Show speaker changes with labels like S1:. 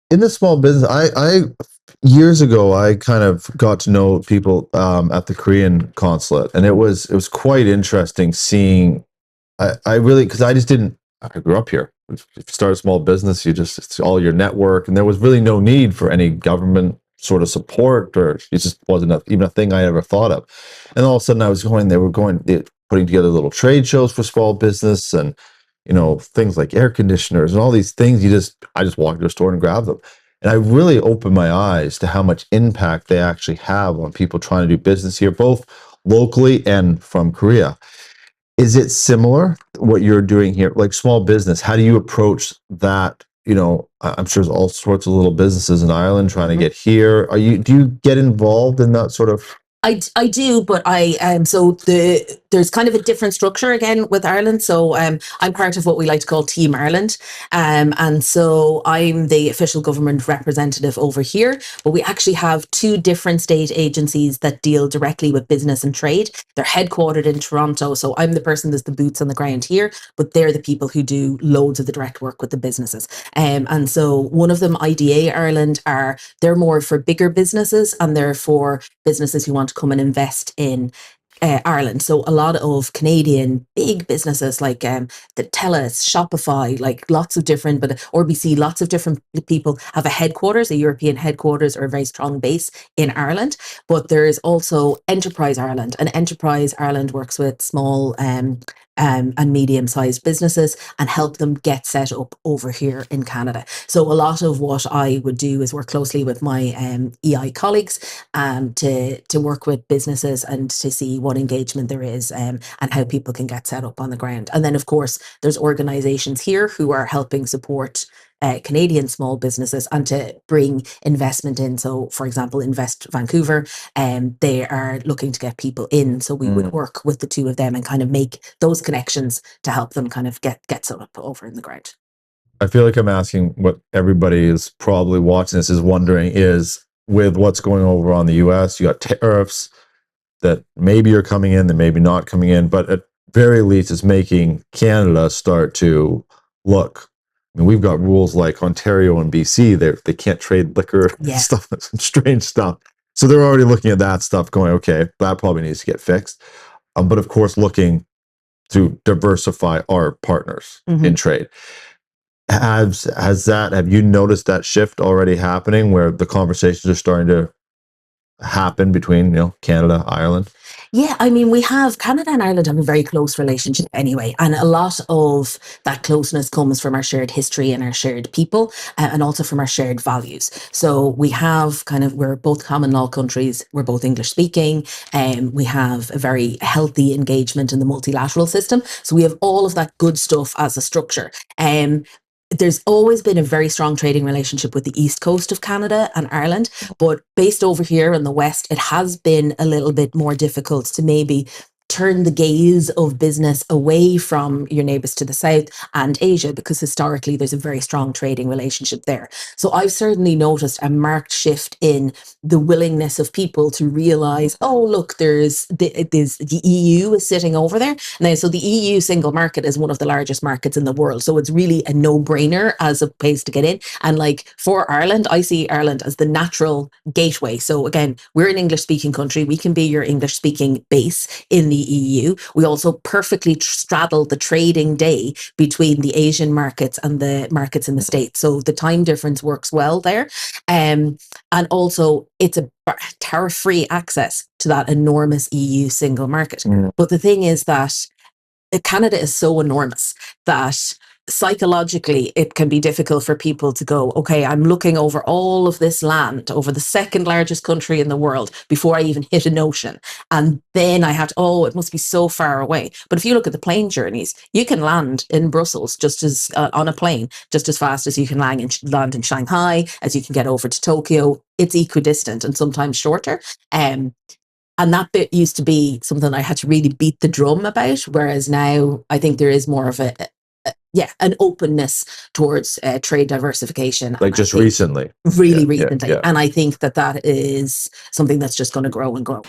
S1: in the small business, I years ago, I kind of got to know people at the Korean consulate, and it was quite interesting seeing. I really, because I just didn't. I grew up here. If you start a small business, it's all your network, and there was really no need for any government sort of support, or it just wasn't even a thing I ever thought of. And all of a sudden, I was going. They putting together little trade shows for small business, and things like air conditioners and all these things. I just walked to a store and grabbed them. And I really opened my eyes to how much impact they actually have on people trying to do business here, both locally and from Korea. Is it similar what you're doing here, like small business? How do you approach that? I'm sure there's all sorts of little businesses in Ireland trying to get here. Do you get involved in that sort of?
S2: I do, but there's kind of a different structure again with Ireland. So I'm part of what we like to call Team Ireland, and so I'm the official government representative over here. But we actually have two different state agencies that deal directly with business and trade. They're headquartered in Toronto, so I'm the person that's the boots on the ground here, but they're the people who do loads of the direct work with the businesses. And so one of them, IDA Ireland, they're more for bigger businesses, and they're for businesses who want to come and invest in Ireland. So a lot of Canadian big businesses like the TELUS, Shopify, like lots of different, but RBC, lots of different people have a headquarters, a European headquarters or a very strong base in Ireland. But there is also Enterprise Ireland, and Enterprise Ireland works with small and medium-sized businesses and help them get set up over here in Canada. So a lot of what I would do is work closely with my EI colleagues to work with businesses and to see what engagement there is and how people can get set up on the ground. And then, of course, there's organizations here who are helping support Canadian small businesses and to bring investment in. So, for example, Invest Vancouver, they are looking to get people in. So we would work with the two of them and kind of make those connections to help them kind of get set up over in the ground.
S1: I feel like I'm asking what everybody is probably watching this is wondering is with what's going over on the US, you got tariffs that maybe are coming in, that maybe not coming in, but at very least it's making Canada start to look. I mean, we've got rules like Ontario and BC, they can't trade liquor stuff, some strange stuff. So they're already looking at that stuff going, okay, that probably needs to get fixed. But of course, looking to diversify our partners in trade. Have you noticed that shift already happening where the conversations are starting to happen between, Canada, Ireland?
S2: Yeah, I mean, Canada and Ireland have a very close relationship anyway. And a lot of that closeness comes from our shared history and our shared people and also from our shared values. So we're both common law countries. We're both English speaking and we have a very healthy engagement in the multilateral system. So we have all of that good stuff as a structure. There's always been a very strong trading relationship with the east coast of Canada and Ireland, but based over here in the west, it has been a little bit more difficult to maybe turn the gaze of business away from your neighbours to the south and Asia, because historically there's a very strong trading relationship there. So I've certainly noticed a marked shift in the willingness of people to realise, oh, look, there's the EU is sitting over there. Now, so the EU single market is one of the largest markets in the world. So it's really a no-brainer as a place to get in. And like for Ireland, I see Ireland as the natural gateway. So again, we're an English-speaking country. We can be your English-speaking base in the EU. We also perfectly straddle the trading day between the Asian markets and the markets in the States. So the time difference works well there. And also it's a tariff-free access to that enormous EU single market. But the thing is that Canada is so enormous that psychologically it can be difficult for people to go, okay, I'm looking over all of this land, over the second largest country in the world before I even hit an ocean. And then I have to, it must be so far away. But if you look at the plane journeys, you can land in Brussels just as on a plane, just as fast as you can land in Shanghai, as you can get over to Tokyo. It's equidistant and sometimes shorter. And that bit used to be something I had to really beat the drum about, whereas now I think there is more of an openness towards trade diversification.
S1: Like just recently.
S2: Really recently. Yeah. And I think that is something that's just going to grow and grow.